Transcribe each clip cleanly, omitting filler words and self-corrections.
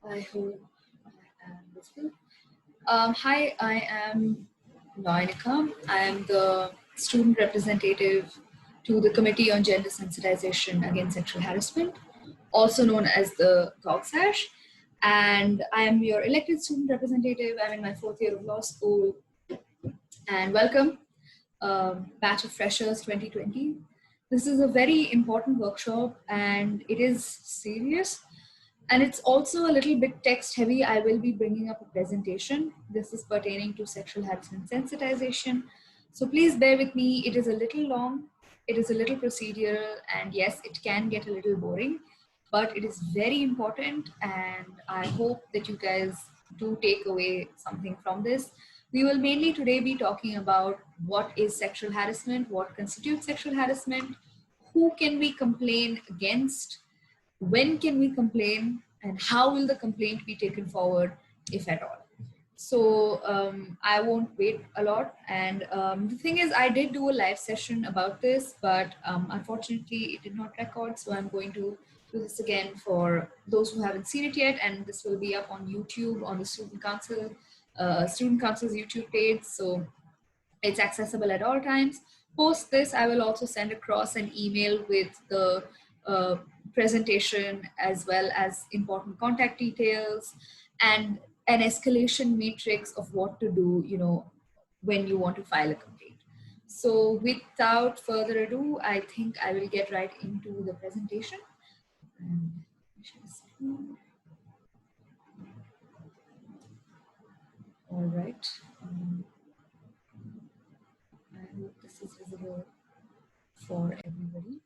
I hope I am visible. Hi, I am Nayonika. I am the student representative to the Committee on Gender Sensitization Against Sexual Harassment, also known as the COGSASH. And I am your elected student representative. I'm in my fourth year of law school. And welcome, batch of freshers 2020. This is a very important workshop and it is serious. And it's also a little bit text heavy. I will be bringing up a presentation. This is pertaining to sexual harassment sensitization. So please bear with me. It is a little long. It is a little procedural. And yes, it can get a little boring, but it is very important. And I hope that you guys do take away something from this. We will mainly today be talking about what is sexual harassment, what constitutes sexual harassment, who can we complain against, when can we complain, and how will the complaint be taken forward, if at all. So I won't wait a lot. And the thing is, I did do a live session about this, but unfortunately it did not record. So I'm going to do this again for those who haven't seen it yet. And this will be up on YouTube on the Student Council's YouTube page. So it's accessible at all times. Post this, I will also send across an email with the uh, presentation as well as important contact details and an escalation matrix of what to do, when you want to file a complaint. So without further ado, I think I will get right into the presentation. All right. I hope this is visible for everybody.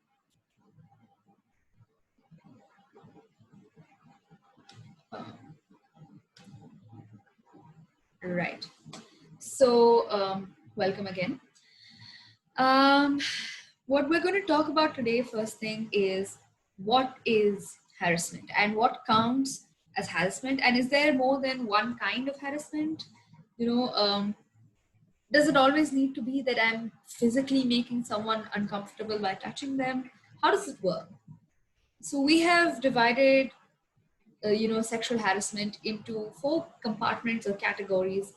Right. So welcome again. What we're going to talk about today, first thing, is what is harassment and what counts as harassment, and is there more than one kind of harassment? Does it always need to be that I'm physically making someone uncomfortable by touching them? How does it work? So we have divided sexual harassment into 4 compartments or categories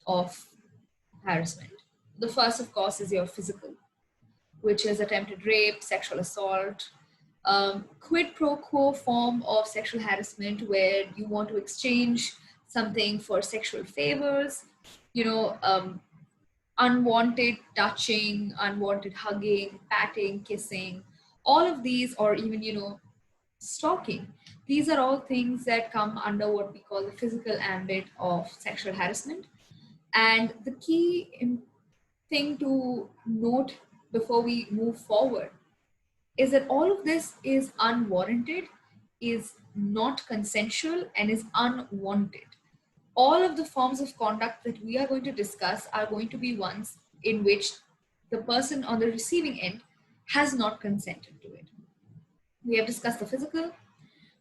of harassment. The first, of course, is your physical, which is attempted rape, sexual assault, quid pro quo form of sexual harassment where you want to exchange something for sexual favors, unwanted touching, unwanted hugging, patting, kissing, all of these, or even, stalking. These are all things that come under what we call the physical ambit of sexual harassment. And the key thing to note before we move forward is that all of this is unwarranted, is not consensual, and is unwanted. All of the forms of conduct that we are going to discuss are going to be ones in which the person on the receiving end has not consented to it. We have discussed the physical.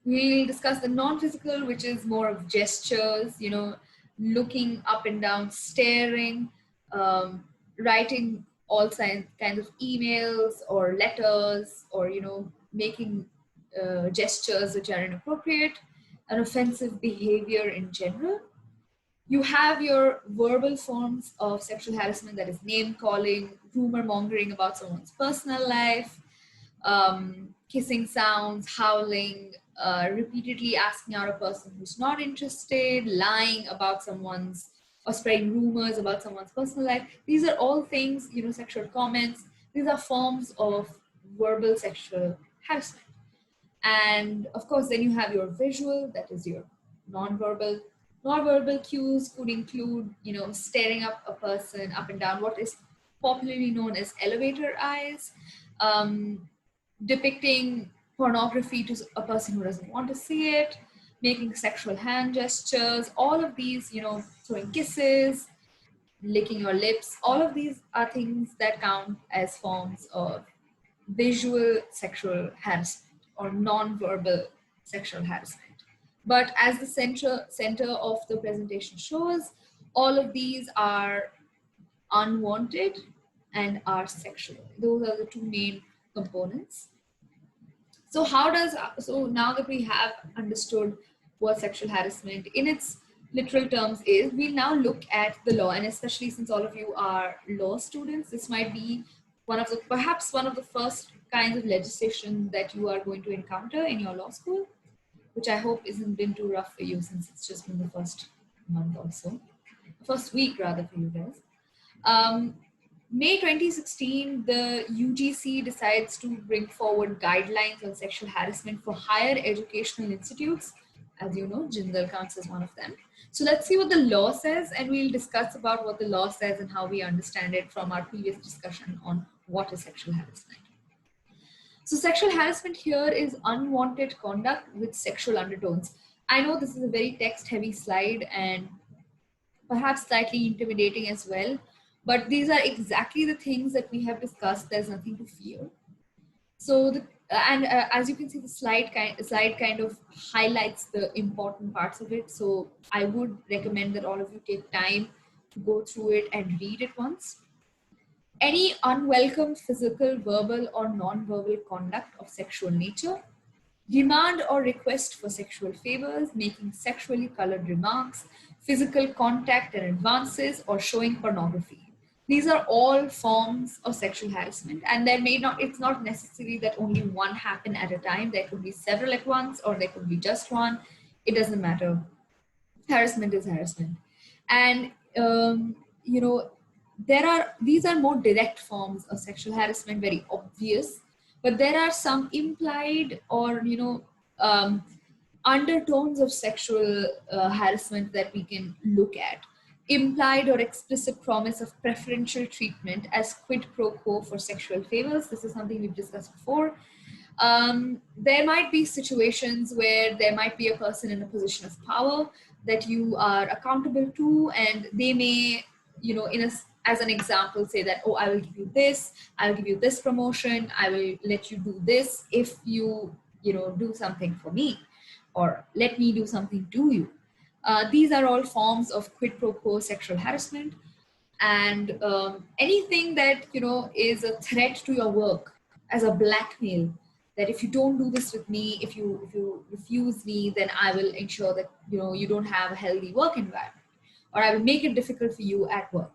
We'll discuss the non-physical, which is more of gestures, looking up and down, staring, writing all kinds of emails or letters, or, making gestures which are inappropriate, and offensive behavior in general. You have your verbal forms of sexual harassment, that is name calling, rumor mongering about someone's personal life, kissing sounds, howling, repeatedly asking out a person who's not interested, lying about someone's, or spreading rumors about someone's personal life. These are all things, sexual comments. These are forms of verbal sexual harassment. And of course, then you have your visual, that is your non-verbal. Non-verbal cues could include, staring up a person up and down, what is popularly known as elevator eyes, depicting pornography to a person who doesn't want to see it, making sexual hand gestures, all of these, throwing kisses, licking your lips, all of these are things that count as forms of visual sexual harassment or non-verbal sexual harassment. But as the center of the presentation shows, all of these are unwanted and are sexual. Those are the 2 main components. So now that we have understood what sexual harassment in its literal terms is, we'll now look at the law. And especially since all of you are law students, this might be perhaps one of the first kinds of legislation that you are going to encounter in your law school, which I hope isn't been too rough for you since it's just been the first month or so, first week rather for you guys. May 2016, the UGC decides to bring forward guidelines on sexual harassment for higher educational institutes. As you know, Jindal counts as one of them. So let's see what the law says, and we'll discuss about what the law says and how we understand it from our previous discussion on what is sexual harassment. So sexual harassment here is unwanted conduct with sexual undertones. I know this is a very text-heavy slide and perhaps slightly intimidating as well, but these are exactly the things that we have discussed. There's nothing to fear. So, as you can see, the slide kind of highlights the important parts of it. So I would recommend that all of you take time to go through it and read it once. Any unwelcome physical, verbal, or non-verbal conduct of sexual nature, demand or request for sexual favors, making sexually colored remarks, physical contact and advances, or showing pornography. These are all forms of sexual harassment, and it's not necessary that only one happen at a time. There could be several at once, or there could be just one. It doesn't matter. Harassment is harassment. And, these are more direct forms of sexual harassment, very obvious, but there are some implied or, undertones of sexual harassment that we can look at. Implied or explicit promise of preferential treatment as quid pro quo for sexual favors. This is something we've discussed before. There might be situations where there might be a person in a position of power that you are accountable to, and they may, as an example, say that, oh, I will give you this, I'll give you this promotion, I will let you do this if you, do something for me, or let me do something to you. These are all forms of quid pro quo sexual harassment. And anything that, is a threat to your work, as a blackmail, that if you don't do this with me, if you refuse me, then I will ensure that, you don't have a healthy work environment, or I will make it difficult for you at work.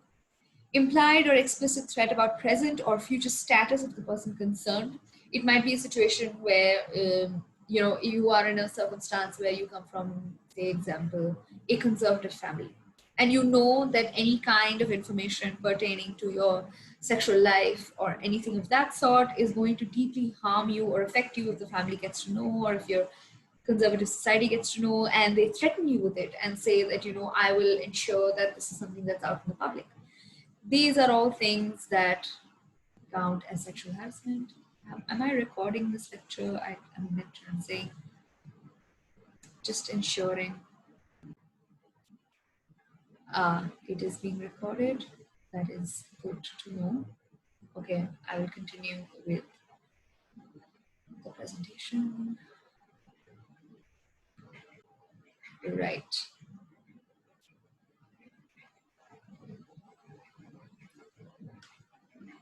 Implied or explicit threat about present or future status of the person concerned. It might be a situation where, you are in a circumstance where you come from, say, example, a conservative family, and you know that any kind of information pertaining to your sexual life or anything of that sort is going to deeply harm you or affect you if the family gets to know, or if your conservative society gets to know, and they threaten you with it and say that, I will ensure that this is something that's out in the public. These are all things that count as sexual harassment. Am I recording this lecture? I'm saying, just ensuring it is being recorded. That is good to know. Okay, I will continue with the presentation. Right.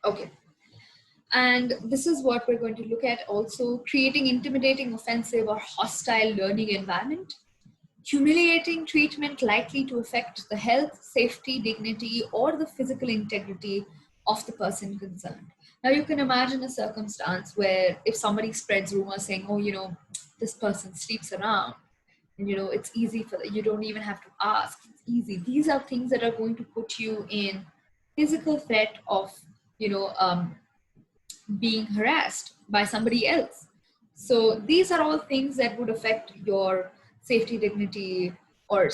Okay. And this is what we're going to look at also: creating intimidating, offensive, or hostile learning environment, humiliating treatment likely to affect the health, safety, dignity, or the physical integrity of the person concerned. Now you can imagine a circumstance where if somebody spreads rumors saying, oh, this person sleeps around, and it's easy you don't even have to ask, it's easy. These are things that are going to put you in physical threat of, being harassed by somebody else. So these are all things that would affect your safety, dignity, or,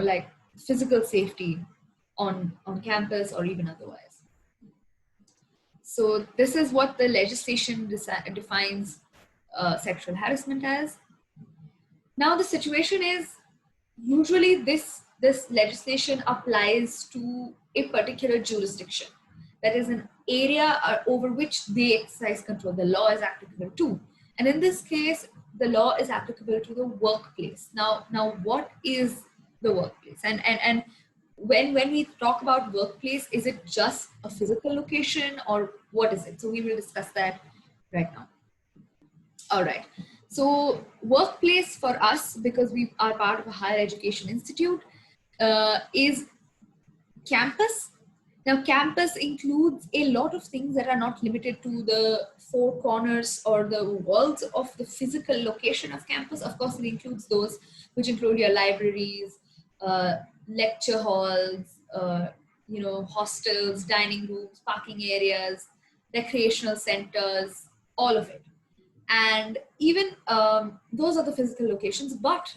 like physical safety on campus or even otherwise. So this is what the legislation defines sexual harassment as. Now the situation is, usually this legislation applies to a particular jurisdiction. That is an area over which they exercise control. The law is applicable to. And in this case, the law is applicable to the workplace. Now what is the workplace? And when we talk about workplace, is it just a physical location, or what is it? So we will discuss that right now. All right. So workplace for us, because we are part of a higher education institute, is campus. Now, campus includes a lot of things that are not limited to the four corners or the walls of the physical location of campus. Of course, it includes those which include your libraries, lecture halls, hostels, dining rooms, parking areas, recreational centers, all of it. And even those are the physical locations, but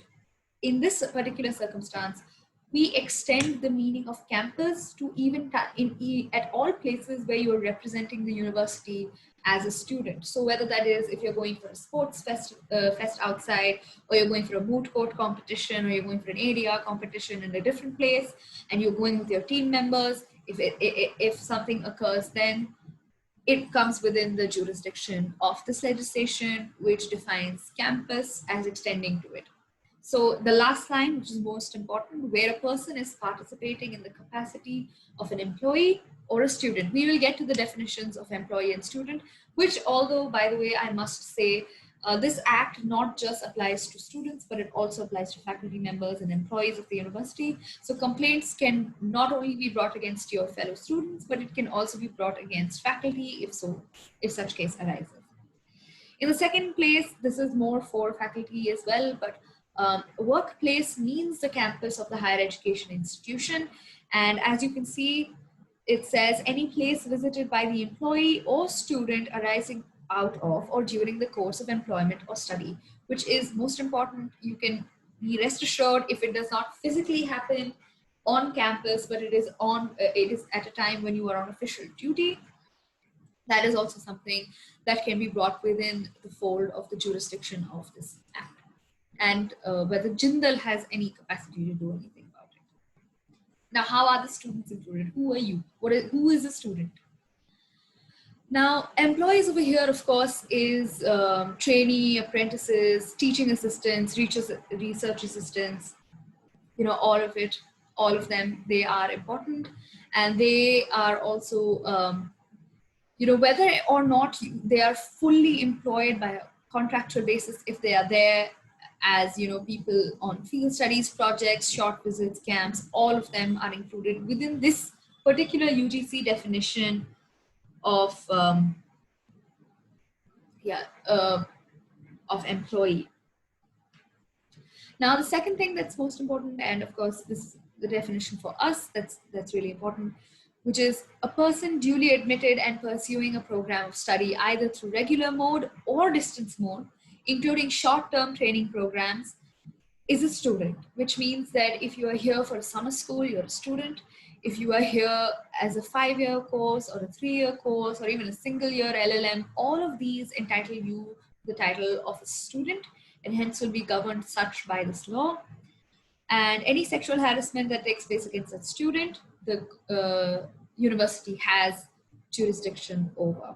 in this particular circumstance, we extend the meaning of campus to even at all places where you're representing the university as a student. So whether that is if you're going for a sports fest outside, or you're going for a moot court competition, or you're going for an ADR competition in a different place, and you're going with your team members, if something occurs, then it comes within the jurisdiction of this legislation, which defines campus as extending to it. So the last line, which is most important, where a person is participating in the capacity of an employee or a student. We will get to the definitions of employee and student, which, although, by the way, I must say, this act not just applies to students, but it also applies to faculty members and employees of the university. So complaints can not only be brought against your fellow students, but it can also be brought against faculty if such case arises. In the second place, this is more for faculty as well, but workplace means the campus of the higher education institution. And as you can see, it says any place visited by the employee or student arising out of or during the course of employment or study, which is most important. You can be rest assured if it does not physically happen on campus, but it is at a time when you are on official duty. That is also something that can be brought within the fold of the jurisdiction of this act, and whether Jindal has any capacity to do anything about it. Now, how are the students included? Who are you? Who is a student? Now, employees over here, of course, is trainee, apprentices, teaching assistants, research assistants, all of it, all of them, they are important. And they are also, whether or not they are fully employed by a contractual basis, if they are there as, people on field studies, projects, short visits, camps, all of them are included within this particular UGC definition of, of employee. Now, the second thing that's most important, and of course, this is the definition for us, that's really important, which is a person duly admitted and pursuing a program of study either through regular mode or distance mode, including short-term training programs, is a student, which means that if you are here for a summer school, you're a student. If you are here as a 5-year course or a 3-year course or even a single year LLM, all of these entitle you the title of a student and hence will be governed such by this law. And any sexual harassment that takes place against a student, the university has jurisdiction over.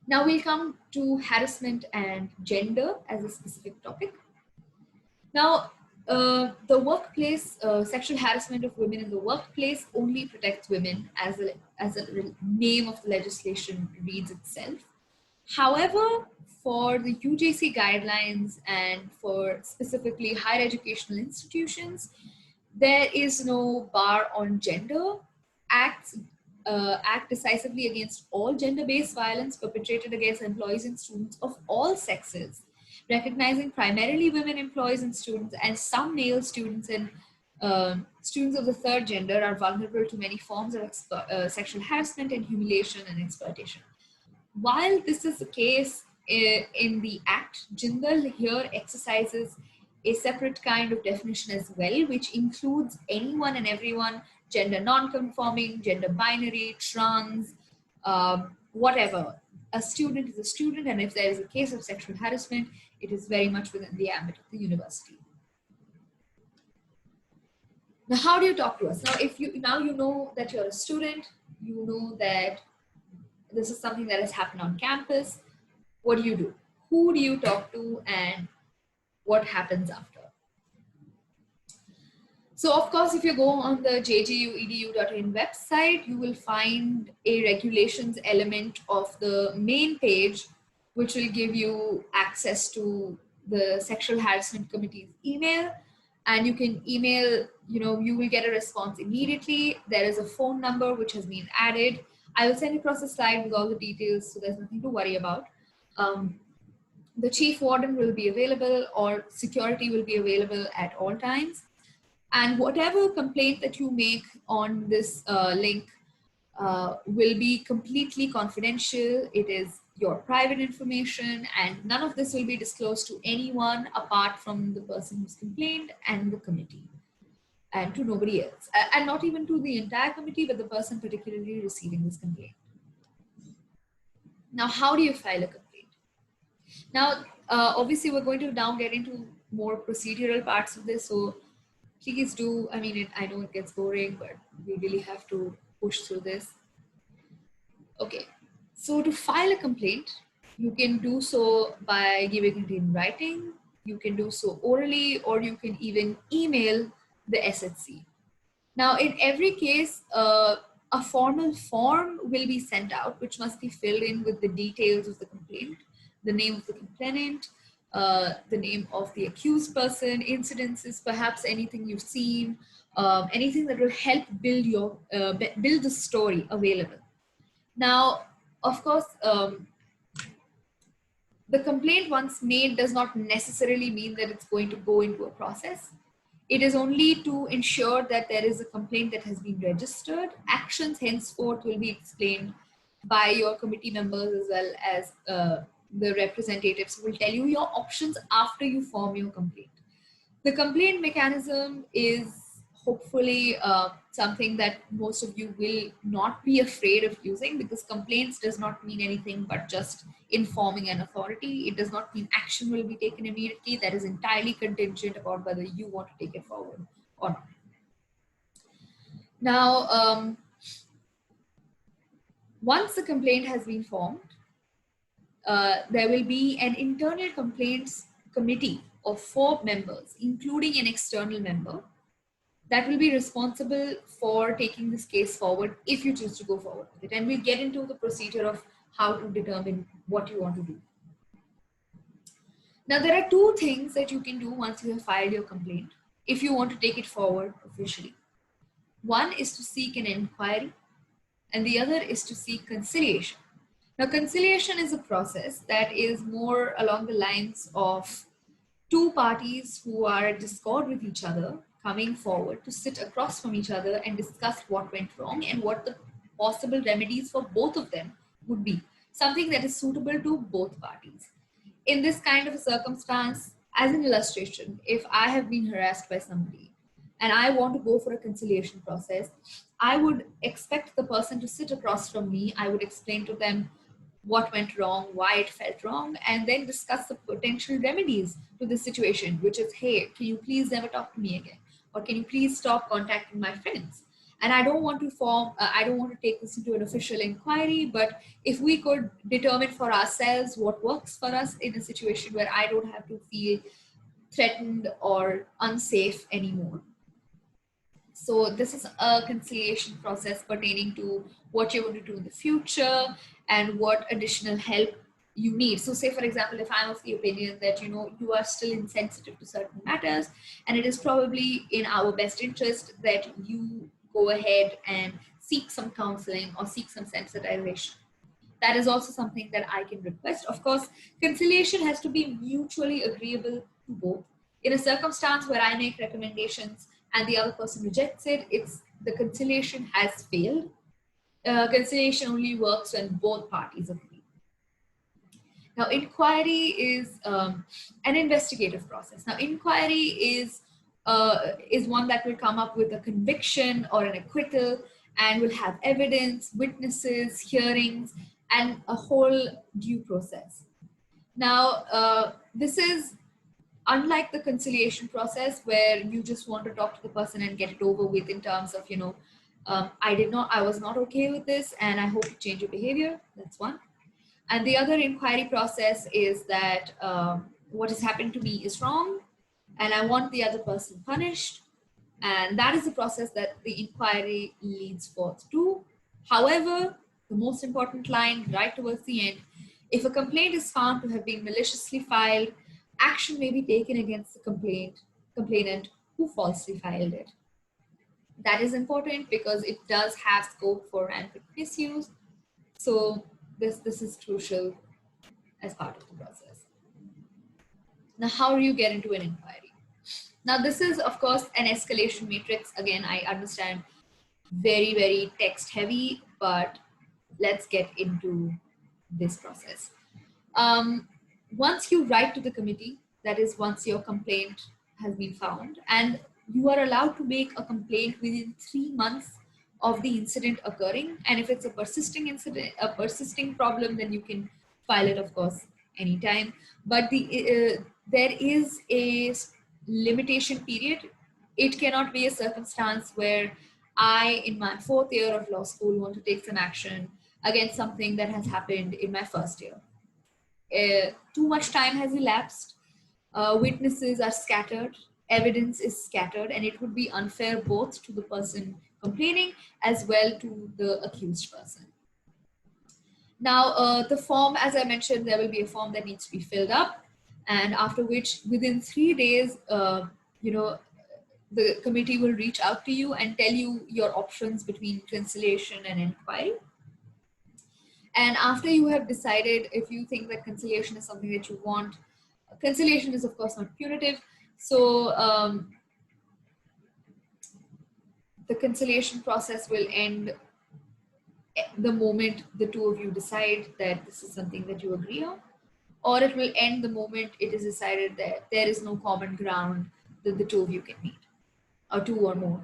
Now we'll come to harassment and gender as a specific topic. Now, the workplace, sexual harassment of women in the workplace only protects women, as the name of the legislation reads itself. However, for the UGC guidelines and for specifically higher educational institutions, there is no bar on gender. Act decisively against all gender-based violence perpetrated against employees and students of all sexes, recognizing primarily women employees and students, and some male students and students of the third gender are vulnerable to many forms of sexual harassment and humiliation and exploitation. While this is the case in the Act, Jindal here exercises a separate kind of definition as well, which includes anyone and everyone, gender non-conforming, gender binary, trans, whatever. A student is a student, and if there is a case of sexual harassment, it is very much within the ambit of the university. Now, how do you talk to us? Now, you know that you're a student, you know that this is something that has happened on campus. What do you do? Who do you talk to, and what happens after? So, of course, if you go on the jguedu.in website, you will find a regulations element of the main page which will give you access to the Sexual Harassment Committee's email. And you can email, you will get a response immediately. There is a phone number which has been added. I will send across a slide with all the details, so there's nothing to worry about. The chief warden will be available, or security will be available at all times. And whatever complaint that you make on this link will be completely confidential. It is your private information, and none of this will be disclosed to anyone apart from the person who's complained and the committee, and to nobody else, and not even to the entire committee, but the person particularly receiving this complaint. Now, how do you file a complaint? Now, obviously, we're going to now get into more procedural parts of this, so please do, I know it gets boring, but we really have to push through this. Okay, so to file a complaint, you can do so by giving it in writing, you can do so orally, or you can even email the SHC. Now, in every case, a formal form will be sent out, which must be filled in with the details of the complaint, the name of the complainant, the name of the accused person, incidences, perhaps anything you've seen, anything that will help build your build the story available. Now, of course, the complaint once made does not necessarily mean that it's going to go into a process. It is only to ensure that there is a complaint that has been registered. Actions henceforth will be explained by your committee members, as well as the representatives who will tell you your options after you form your complaint. The complaint mechanism is hopefully something that most of you will not be afraid of using, because complaints does not mean anything but just informing an authority. It does not mean action will be taken immediately. That is entirely contingent upon whether you want to take it forward or not. Now, once the complaint has been formed, there will be an internal complaints committee of 4 members, including an external member, that will be responsible for taking this case forward if you choose to go forward with it. And we'll get into the procedure of how to determine what you want to do. Now, there are 2 things that you can do once you have filed your complaint if you want to take it forward officially. One is to seek an enquiry, and the other is to seek conciliation. Now, conciliation is a process that is more along the lines of 2 parties who are at discord with each other coming forward to sit across from each other and discuss what went wrong and what the possible remedies for both of them would be, something that is suitable to both parties. In this kind of a circumstance, as an illustration, if I have been harassed by somebody and I want to go for a conciliation process, I would expect the person to sit across from me. I would explain to them what went wrong, why it felt wrong, and then discuss the potential remedies to the situation, which is, hey, can you please never talk to me again? Or can you please stop contacting my friends? And I don't want to take this into an official inquiry, but if we could determine for ourselves what works for us in a situation where I don't have to feel threatened or unsafe anymore. So this is a conciliation process pertaining to what you're going to do in the future and what additional help you need. So say, for example, if I'm of the opinion that, you are still insensitive to certain matters, and it is probably in our best interest that you go ahead and seek some counseling or seek some sensitization. That is also something that I can request. Of course, conciliation has to be mutually agreeable to both. In a circumstance where I make recommendations and the other person rejects it, the conciliation has failed. Conciliation only works when both parties agree. Now, inquiry is an investigative process. Now, inquiry is one that will come up with a conviction or an acquittal and will have evidence, witnesses, hearings, and a whole due process. Now, this is unlike the conciliation process where you just want to talk to the person and get it over with in terms of, I was not okay with this and I hope you change your behavior. That's one. And the other inquiry process is that what has happened to me is wrong and I want the other person punished. And that is the process that the inquiry leads forth to. However, the most important line right towards the end If a complaint is found to have been maliciously filed, action may be taken against the complainant who falsely filed it. That is important because it does have scope for rampant misuse. So this is crucial as part of the process. Now, how do you get into an inquiry? Now, this is, of course, an escalation matrix. Again, I understand very, very text heavy, but let's get into this process. Once you write to the committee, that is once your complaint has been found, and you are allowed to make a complaint within 3 months of the incident occurring. And if it's a persisting incident, a persisting problem, then you can file it, of course, anytime. But there is a limitation period. It cannot be a circumstance where I, in my 4th year of law school, want to take some action against something that has happened in my 1st year. Too much time has elapsed, witnesses are scattered, evidence is scattered, and it would be unfair both to the person complaining as well to the accused person. Now, the form, as I mentioned, there will be a form that needs to be filled up, and after which, within 3 days, the committee will reach out to you and tell you your options between conciliation and inquiry. And after you have decided if you think that conciliation is something that you want, conciliation is, of course, not punitive. So the conciliation process will end the moment the two of you decide that this is something that you agree on, or it will end the moment it is decided that there is no common ground that the two of you can meet, or 2 or more.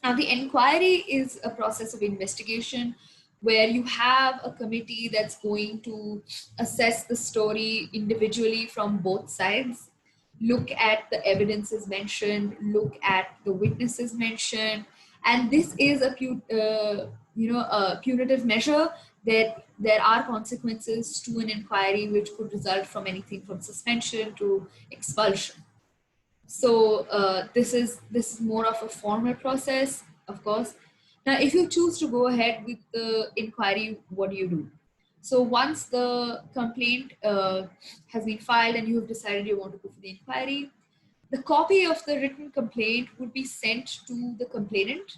Now, the inquiry is a process of investigation where you have a committee that's going to assess the story individually from both sides, look at the evidences mentioned, look at the witnesses mentioned, and this is a punitive measure. That there are consequences to an inquiry which could result from anything from suspension to expulsion. So this is more of a formal process, of course. Now, if you choose to go ahead with the inquiry, what do you do? So once the complaint has been filed and you have decided you want to go for the inquiry, the copy of the written complaint would be sent to the complainant,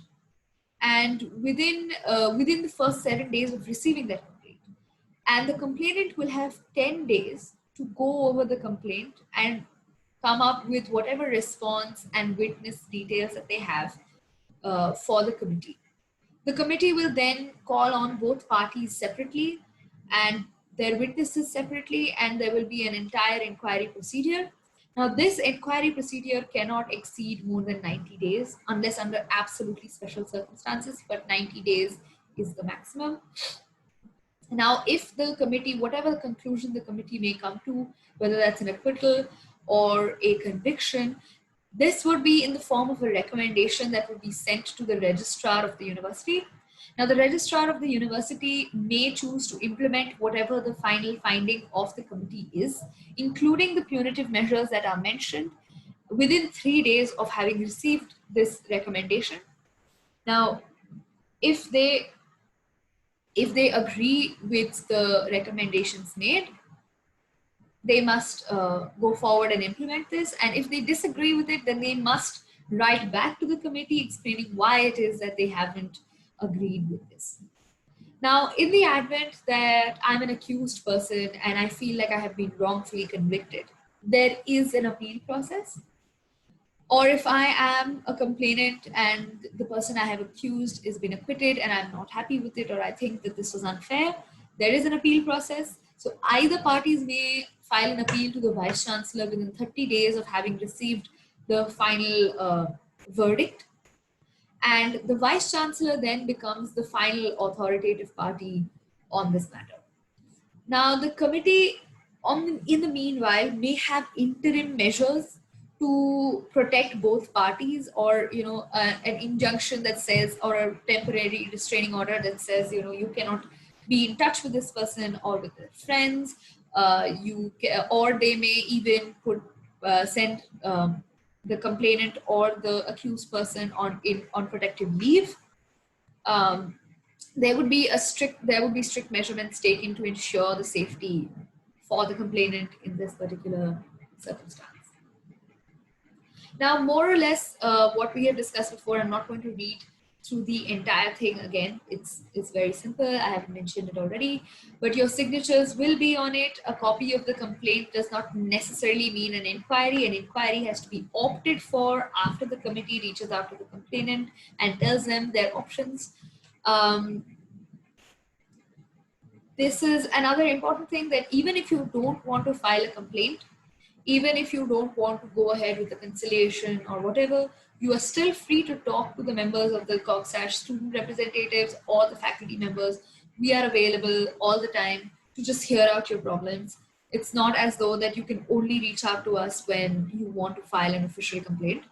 and within the first 7 days of receiving that complaint, and the complainant will have 10 days to go over the complaint and come up with whatever response and witness details that they have for the committee. The committee will then call on both parties separately and their witnesses separately, and there will be an entire inquiry procedure. Now, this inquiry procedure cannot exceed more than 90 days unless under absolutely special circumstances, but 90 days is the maximum. Now, if the committee, whatever conclusion the committee may come to, whether that's an acquittal or a conviction, this would be in the form of a recommendation that would be sent to the registrar of the university. Now, the registrar of the university may choose to implement whatever the final finding of the committee is, including the punitive measures that are mentioned, within 3 days of having received this recommendation. Now, if they agree with the recommendations made, they must go forward and implement this. And if they disagree with it, then they must write back to the committee explaining why it is that they haven't agreed with this. Now, in the advent that I'm an accused person and I feel like I have been wrongfully convicted, there is an appeal process. Or if I am a complainant and the person I have accused has been acquitted and I'm not happy with it, or I think that this was unfair, there is an appeal process. So either parties may file an appeal to the Vice Chancellor within 30 days of having received the final verdict. And the Vice Chancellor then becomes the final authoritative party on this matter. Now, the committee in the meanwhile may have interim measures to protect both parties, or an injunction that says, or a temporary restraining order that says, you cannot be in touch with this person or with their friends. Or they may even send the complainant or the accused person on protective leave. there would be strict measurements taken to ensure the safety for the complainant in this particular circumstance. Now, more or less, what we have discussed before, I'm not going to read through the entire thing again. It's very simple. I have mentioned it already, but your signatures will be on it. A copy of the complaint does not necessarily mean an inquiry. An inquiry has to be opted for after the committee reaches out to the complainant and tells them their options. This is another important thing, that even if you don't want to file a complaint, even if you don't want to go ahead with the conciliation or whatever, you are still free to talk to the members of the COGSASH, student representatives, or the faculty members. We are available all the time to just hear out your problems. It's not as though that you can only reach out to us when you want to file an official complaint.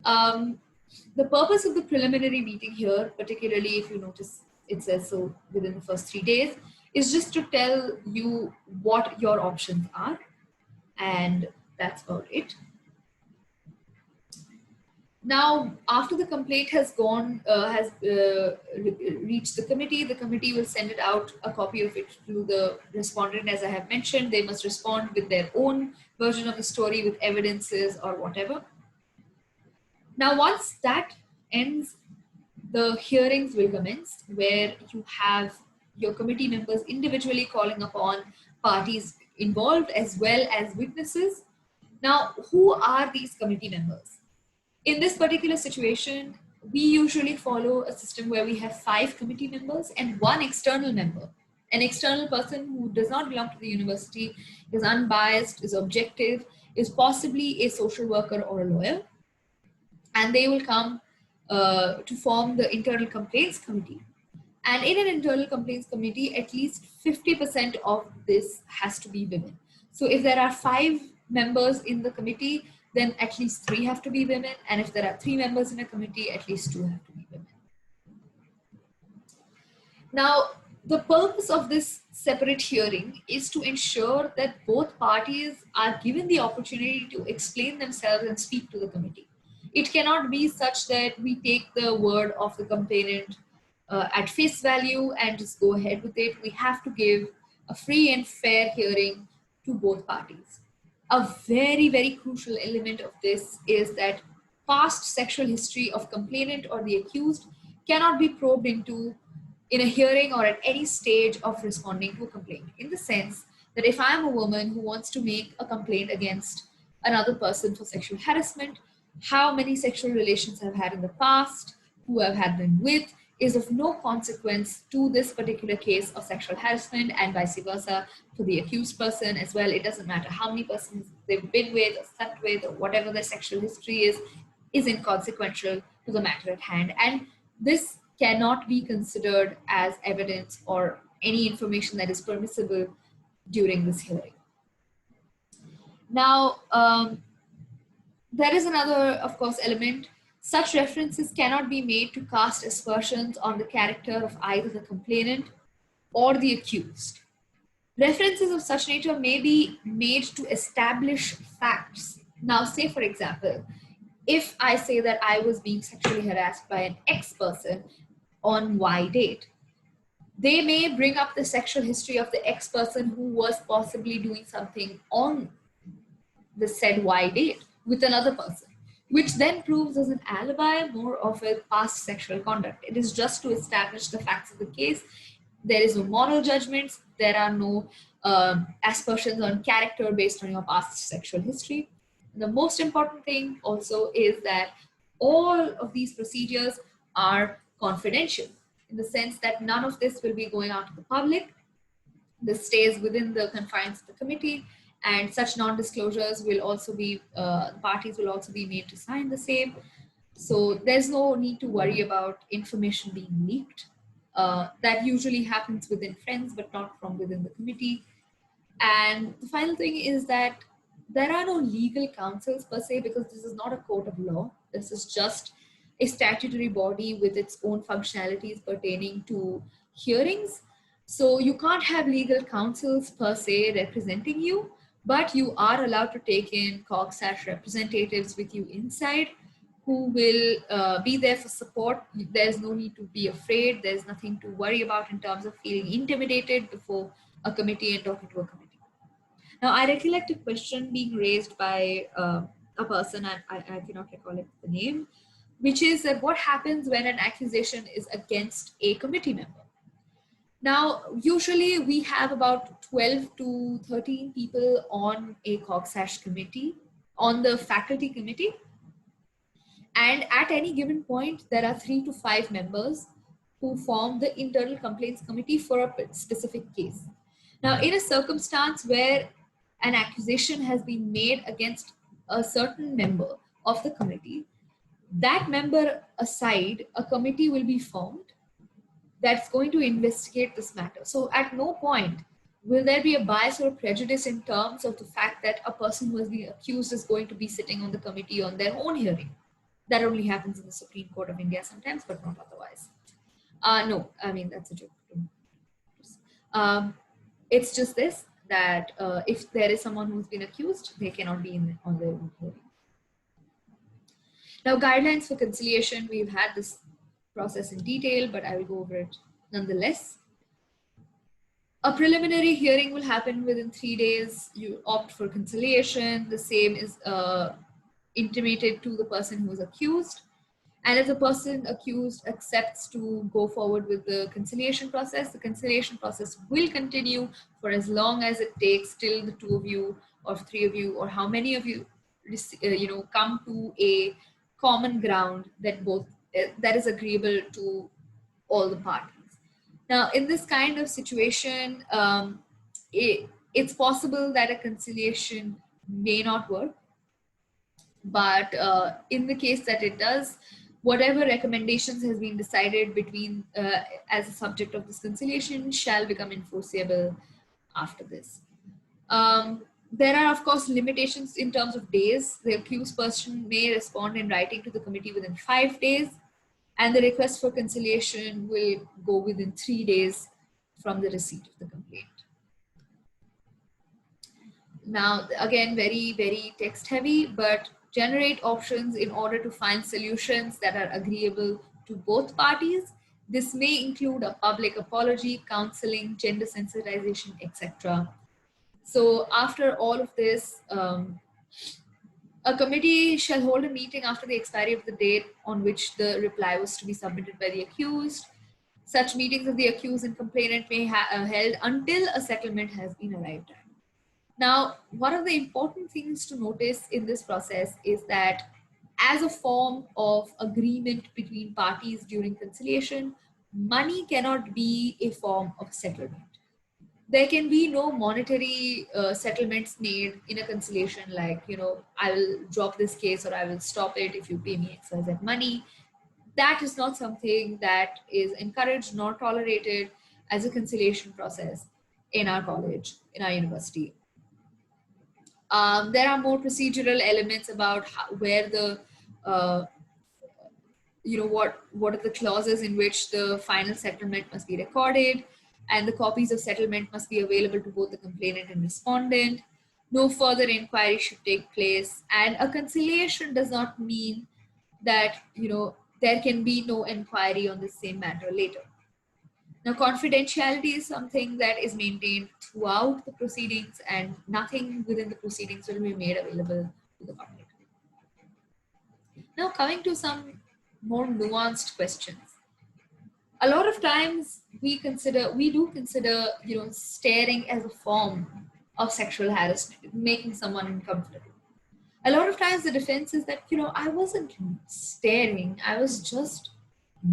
The purpose of the preliminary meeting here, particularly if you notice it says so within the first 3 days, is just to tell you what your options are. And that's about it. Now, after the complaint has reached the committee will send it out, a copy of it to the respondent. As I have mentioned, they must respond with their own version of the story with evidences or whatever. Now, once that ends, the hearings will commence, where you have your committee members individually calling upon parties involved as well as witnesses. Now, who are these committee members? In this particular situation, we usually follow a system where we have 5 committee members and 1 external member, an external person who does not belong to the university, is unbiased, is objective, is possibly a social worker or a lawyer, and they will come to form the internal complaints committee. And in an internal complaints committee, at least 50% of this has to be women. So if there are 5 members in the committee, then at least 3 have to be women. And if there are 3 members in a committee, at least 2 have to be women. Now, the purpose of this separate hearing is to ensure that both parties are given the opportunity to explain themselves and speak to the committee. It cannot be such that we take the word of the complainant at face value and just go ahead with it. We have to give a free and fair hearing to both parties. A very, very crucial element of this is that past sexual history of complainant or the accused cannot be probed into in a hearing or at any stage of responding to a complaint. In the sense that if I am a woman who wants to make a complaint against another person for sexual harassment, how many sexual relations I've had in the past, who I've had them with, is of no consequence to this particular case of sexual harassment, and vice versa to the accused person as well. It doesn't matter how many persons they've been with or slept with or whatever their sexual history is inconsequential to the matter at hand. And this cannot be considered as evidence or any information that is permissible during this hearing. Now, there is another, of course, element. Such references cannot be made to cast aspersions on the character of either the complainant or the accused. References of such nature may be made to establish facts. Now, say, for example, if I say that I was being sexually harassed by an X person on Y date, they may bring up the sexual history of the X person who was possibly doing something on the said Y date with another person, which then proves as an alibi more of a past sexual conduct. It is just to establish the facts of the case. There is no moral judgments. There are no aspersions on character based on your past sexual history. The most important thing also is that all of these procedures are confidential, in the sense that none of this will be going out to the public. This stays within the confines of the committee, and such non-disclosures will also be, parties will also be made to sign the same. So there's no need to worry about information being leaked. That usually happens within friends, but not from within the committee. And the final thing is that there are no legal counsels per se, because this is not a court of law. This is just a statutory body with its own functionalities pertaining to hearings. So you can't have legal counsels per se representing you, but you are allowed to take in COGSASH representatives with you inside who will be there for support. There's no need to be afraid. There's nothing to worry about in terms of feeling intimidated before a committee and talking to a committee. Now, I recollect a question being raised by a person, and I cannot recall it, the name, which is that what happens when an accusation is against a committee member? Now, usually we have about 12 to 13 people on a COGSASH committee, on the faculty committee. And at any given point, there are 3 to 5 members who form the internal complaints committee for a specific case. Now, in a circumstance where an accusation has been made against a certain member of the committee, that member aside, a committee will be formed that's going to investigate this matter. So at no point will there be a bias or a prejudice in terms of the fact that a person who has been accused is going to be sitting on the committee on their own hearing. That only happens in the Supreme Court of India sometimes, but not otherwise. No, I mean, that's a joke. It's just this, that if there is someone who's been accused, they cannot be on their own hearing. Now, guidelines for conciliation, we've had this process in detail, but I will go over it nonetheless. A preliminary hearing will happen within 3 days. You opt for conciliation. The same is intimated to the person who is accused. And if the person accused accepts to go forward with the conciliation process will continue for as long as it takes till the 2 of you or 3 of you or how many of you, come to a common ground that that is agreeable to all the parties. Now, in this kind of situation, it's possible that a conciliation may not work, but in the case that it does, whatever recommendations has been decided between as a subject of this conciliation shall become enforceable after this. There are, of course, limitations in terms of days. The accused person may respond in writing to the committee within 5 days, and the request for conciliation will go within 3 days from the receipt of the complaint. Now, again, very, very text heavy, but generate options in order to find solutions that are agreeable to both parties. This may include a public apology, counseling, gender sensitization, etc. So after all of this, a committee shall hold a meeting after the expiry of the date on which the reply was to be submitted by the accused. Such meetings of the accused and complainant may be held until a settlement has been arrived at. Now, one of the important things to notice in this process is that as a form of agreement between parties during conciliation, money cannot be a form of settlement. There can be no monetary settlements made in a conciliation like, I will drop this case or I will stop it if you pay me XYZ money. That is not something that is encouraged nor tolerated as a conciliation process in our college, in our university. There are more procedural elements about where the, what are the clauses in which the final settlement must be recorded, and the copies of settlement must be available to both the complainant and respondent. No further inquiry should take place, and a conciliation does not mean that, there can be no inquiry on the same matter later. Now, confidentiality is something that is maintained throughout the proceedings, and nothing within the proceedings will be made available to the public. Now, coming to some more nuanced questions. A lot of times we do consider, staring as a form of sexual harassment, making someone uncomfortable. A lot of times the defense is that, I wasn't staring, I was just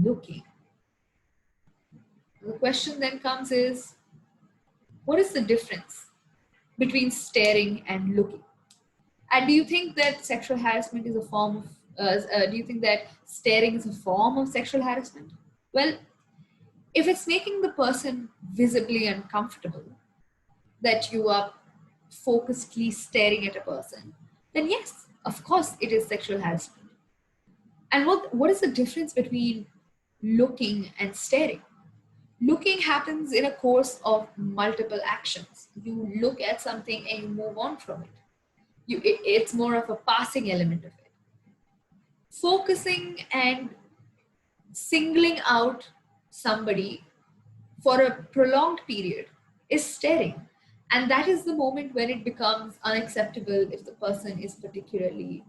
looking. The question then comes is, what is the difference between staring and looking? And do you think that sexual harassment is a form of, do you think that staring is a form of sexual harassment? Well, if it's making the person visibly uncomfortable, that you are focusedly staring at a person, then yes, of course it is sexual harassment. And what is the difference between looking and staring? Looking happens in a course of multiple actions. You look at something and you move on from it. It's more of a passing element of it. focusing and singling out somebody for a prolonged period is staring. And that is the moment when it becomes unacceptable if the person is particularly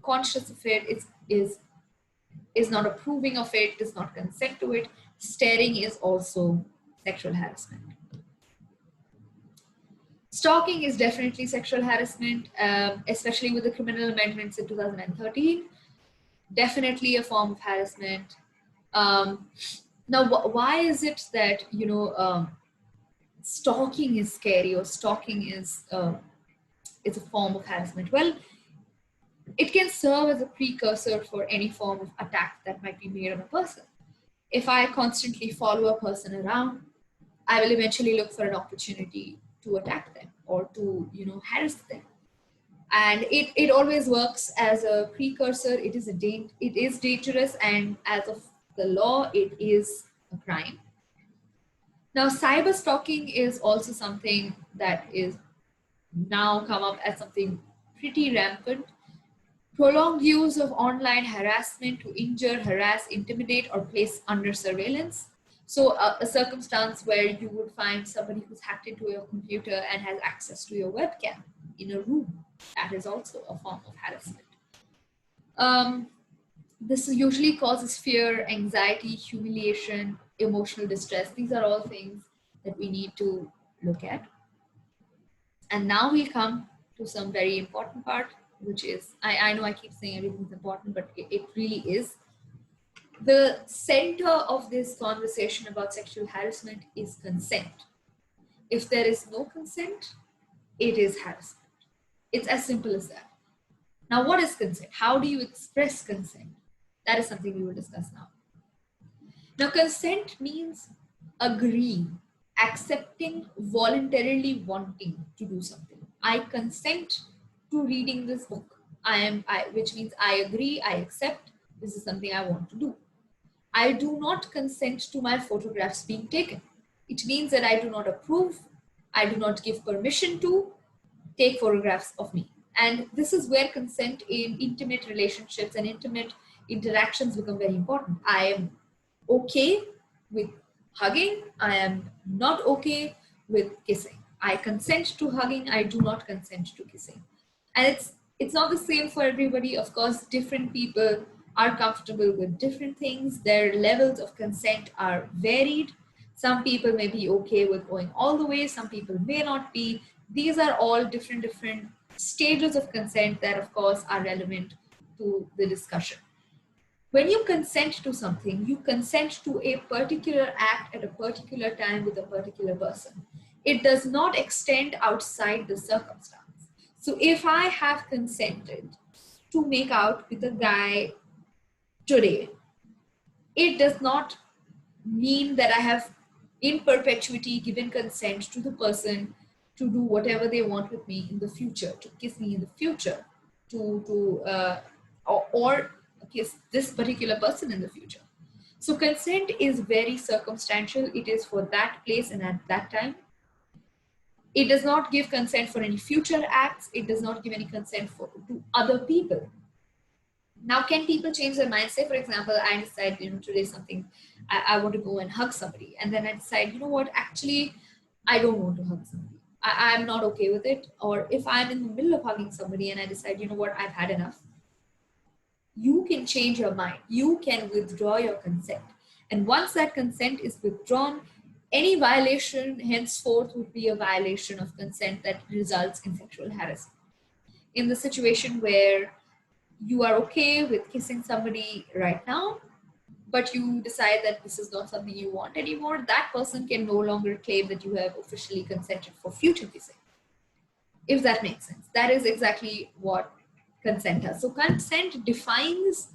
conscious of it, is not approving of it, does not consent to it. Staring is also sexual harassment. Stalking is definitely sexual harassment, especially with the criminal amendments in 2013. Definitely a form of harassment. Now, why is it that, stalking is scary, or stalking is a form of harassment? Well, it can serve as a precursor for any form of attack that might be made on a person. If I constantly follow a person around, I will eventually look for an opportunity to attack them or to, harass them. And it always works as a precursor. It is dangerous, and as of the law, it is a crime. Now, cyber stalking is also something that is now come up as something pretty rampant. Prolonged use of online harassment to injure, harass, intimidate, or place under surveillance. So a circumstance where you would find somebody who's hacked into your computer and has access to your webcam in a room. That is also a form of harassment. This usually causes fear, anxiety, humiliation, emotional distress. These are all things that we need to look at. And now we come to some very important part, which is, I know I keep saying everything's important, but it really is. The center of this conversation about sexual harassment is consent. If there is no consent, it is harassment. It's as simple as that. Now, what is consent? How do you express consent? That is something we will discuss now. Now, consent means agreeing, accepting, voluntarily wanting to do something. I consent to reading this book. Which means I agree, I accept, this is something I want to do. I do not consent to my photographs being taken. It means that I do not approve, I do not give permission to take photographs of me. And this is where consent in intimate relationships and intimate interactions become very important. I am okay with hugging, I am not okay with kissing. I consent to hugging, I do not consent to kissing. And it's not the same for everybody. Of course, different people are comfortable with different things. Their levels of consent are varied. Some people may be okay with going all the way, some people may not be. These are all different stages of consent that, of course, are relevant to the discussion. When you consent to something, you consent to a particular act at a particular time with a particular person. It does not extend outside the circumstance. So if I have consented to make out with a guy today, it does not mean that I have in perpetuity given consent to the person to do whatever they want with me in the future, to kiss me in the future, or kiss this particular person in the future. So consent is very circumstantial. It is for that place and at that time. It does not give consent for any future acts. It does not give any consent to other people. Now, can people change their mind? Say, for example, I decide, today something, I want to go and hug somebody. And then I decide, you know what, actually, I don't want to hug somebody. I'm not okay with it. Or if I'm in the middle of hugging somebody and I decide, you know what, I've had enough. You can change your mind. You can withdraw your consent. And once that consent is withdrawn, any violation henceforth would be a violation of consent that results in sexual harassment. In the situation where you are okay with kissing somebody right now, but you decide that this is not something you want anymore, that person can no longer claim that you have officially consented for future kissing. If that makes sense. That is exactly what consent does. So consent defines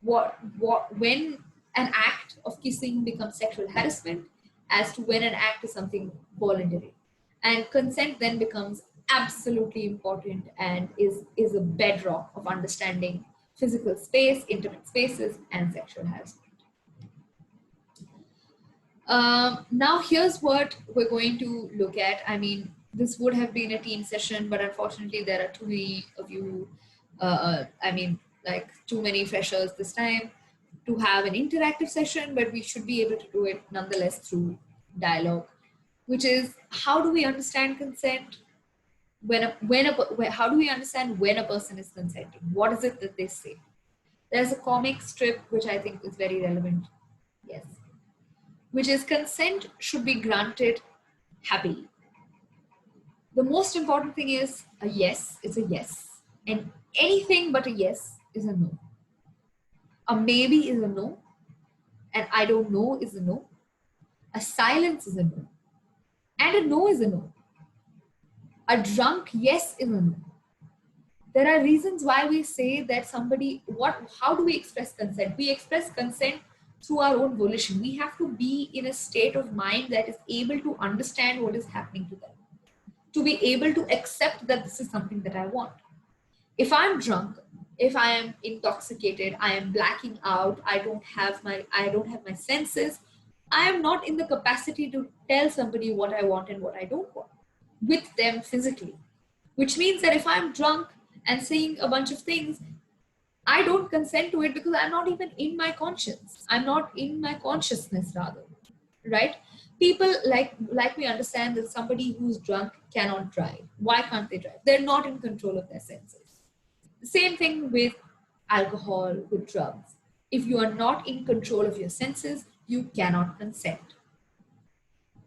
when an act of kissing becomes sexual harassment as to when an act is something voluntary. And consent then becomes absolutely important and is a bedrock of understanding physical space, intimate spaces, and sexual harassment. Now here's what we're going to look at. I mean, this would have been a team session, but unfortunately there are too many of you. like too many freshers this time to have an interactive session, but we should be able to do it nonetheless through dialogue, which is how do we understand consent? How do we understand when a person is consenting? What is it that they say? There's a comic strip which I think is very relevant. Yes. Which is consent should be granted happily. The most important thing is a yes is a yes. And anything but a yes is a no. A maybe is a no. And I don't know is a no. A silence is a no. And a no is a no. A drunk yes is a no. There are reasons why we say that how do we express consent? We express consent through our own volition. We have to be in a state of mind that is able to understand what is happening to them, to be able to accept that this is something that I want. If I'm drunk, if I am intoxicated, I am blacking out, I don't have my senses, I am not in the capacity to tell somebody what I want and what I don't want with them physically. Which means that if I'm drunk and saying a bunch of things, I don't consent to it because I'm not even in my conscience. I'm not in my consciousness rather, right? People like me understand that somebody who's drunk cannot drive. Why can't they drive? They're not in control of their senses. The same thing with alcohol, with drugs. If you are not in control of your senses, you cannot consent.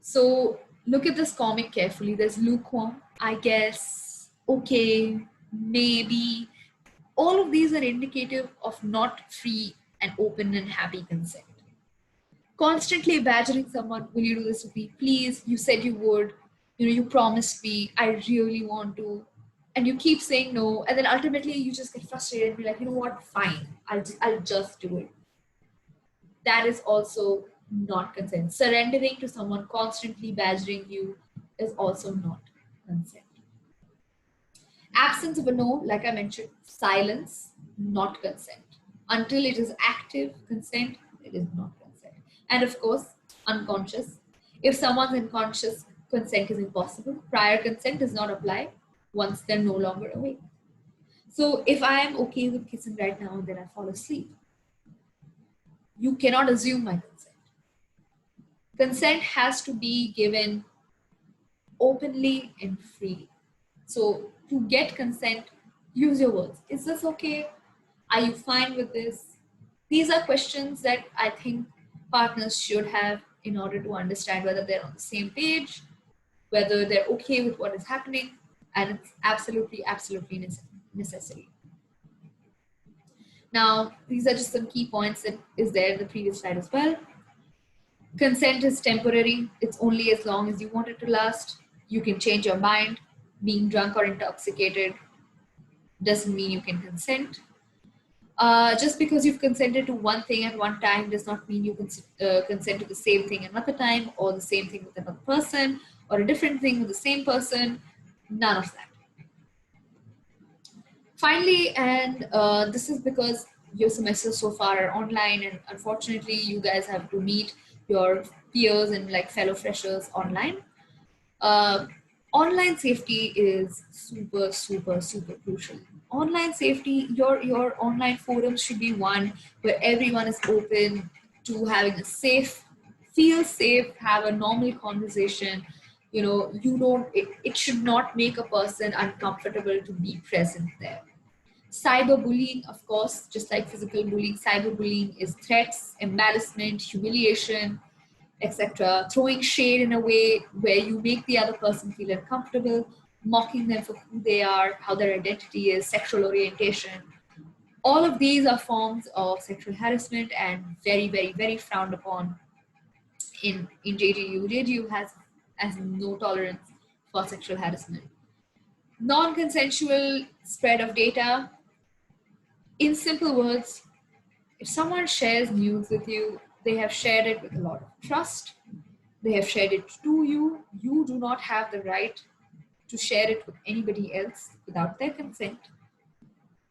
So look at this comic carefully. There's lukewarm, I guess, okay, maybe. All of these are indicative of not free and open and happy consent. Constantly badgering someone, will you do this with me? Please, you said you would. You promised me. I really want to. And you keep saying no. And then ultimately you just get frustrated and be like, you know what? Fine. I'll just do it. That is also not consent. Surrendering to someone constantly badgering you is also not consent. Absence of a no, like I mentioned, silence, not consent. Until it is active consent, it is not consent. And of course, unconscious. If someone's unconscious, consent is impossible. Prior consent does not apply once they're no longer awake. So if I am okay with kissing right now and then I fall asleep, you cannot assume my consent. Consent has to be given openly and freely. So to get consent, use your words. Is this okay? Are you fine with this? These are questions that I think partners should have in order to understand whether they're on the same page, whether they're okay with what is happening, and it's absolutely necessary. Now, these are just some key points that is there in the previous slide as well. Consent is temporary. It's only as long as you want it to last. You can change your mind. Being drunk or intoxicated doesn't mean you can consent. Just because you've consented to one thing at one time does not mean you can consent to the same thing another time, or the same thing with another person, or a different thing with the same person. None of that. Finally, and this is because your semesters so far are online, and unfortunately you guys have to meet your peers and like fellow freshers online. Online safety is super crucial. Online safety, your online forums should be one where everyone is open to having a feel safe, have a normal conversation. It should not make a person uncomfortable to be present there. Cyberbullying, of course, just like physical bullying, cyberbullying is threats, embarrassment, humiliation, etc. Throwing shade in a way where you make the other person feel uncomfortable, mocking them for who they are, how their identity is, sexual orientation. All of these are forms of sexual harassment and very frowned upon in JGU. JGU has no tolerance for sexual harassment. Non-consensual spread of data. In simple words, if someone shares news with you, they have shared it with a lot of trust. They have shared it to you. You do not have the right to share it with anybody else without their consent.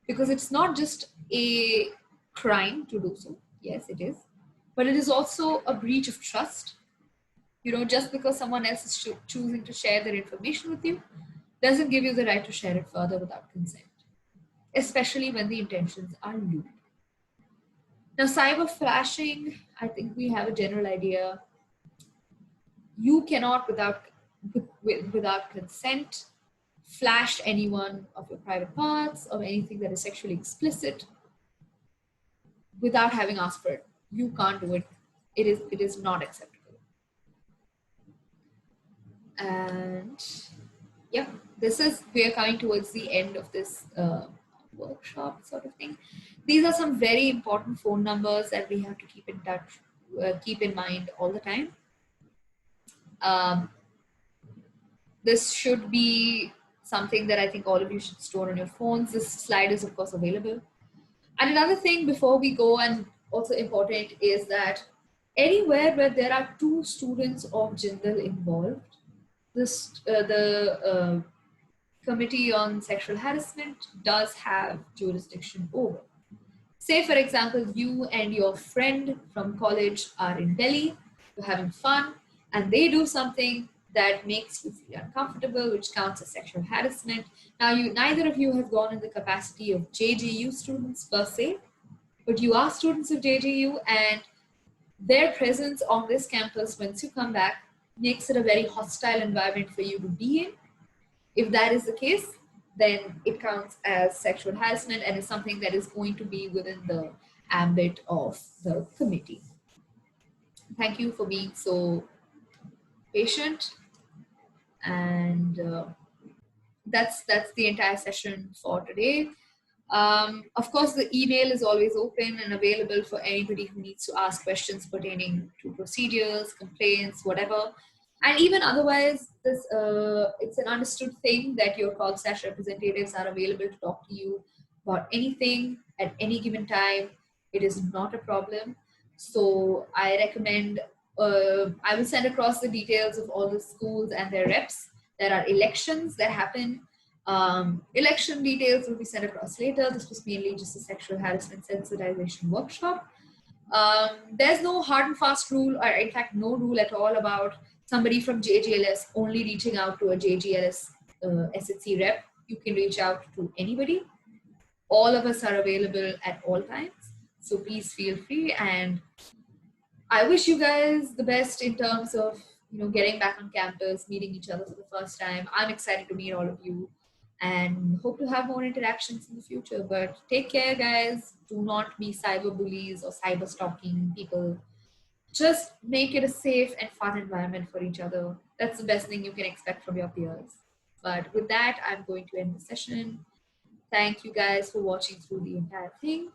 Because it's not just a crime to do so. Yes, it is. But it is also a breach of trust. Just because someone else is choosing to share their information with you doesn't give you the right to share it further without consent. especially when the intentions are lewd. Now, cyber flashing, I think we have a general idea. You cannot, without consent, flash anyone of your private parts or anything that is sexually explicit without having asked for it. You can't do it. It is not acceptable. And yeah, we are coming towards the end of this workshop sort of thing. These are some very important phone numbers that we have to keep in mind all the time. This should be something that I think all of you should store on your phones. This slide is of course available. And another thing before we go, and also important, is that anywhere where there are two students of gender involved, the Committee on Sexual Harassment does have jurisdiction over. Say, for example, you and your friend from college are in Delhi, you're having fun, and they do something that makes you feel uncomfortable, which counts as sexual harassment. Now, neither of you have gone in the capacity of JGU students per se, but you are students of JGU, and their presence on this campus once you come back makes it a very hostile environment for you to be in. If that is the case, then it counts as sexual harassment and is something that is going to be within the ambit of the committee. Thank you for being so patient, and that's the entire session for today. Of course, the email is always open and available for anybody who needs to ask questions pertaining to procedures, complaints, whatever. And even otherwise, it's an understood thing that your COGSASH representatives are available to talk to you about anything at any given time. It is not a problem. So I recommend, I will send across the details of all the schools and their reps. There are elections that happen. Election details will be sent across later. This was mainly just a sexual harassment sensitization workshop. There's no hard and fast rule, or in fact, no rule at all about somebody from JGLS only reaching out to a JGLS SHC rep. You can reach out to anybody. All of us are available at all times. So please feel free. And I wish you guys the best in terms of getting back on campus, meeting each other for the first time. I'm excited to meet all of you and hope to have more interactions in the future. But take care, guys. Do not be cyber bullies or cyber stalking people. Just make it a safe and fun environment for each other. That's the best thing you can expect from your peers. But with that, I'm going to end the session. Thank you guys for watching through the entire thing.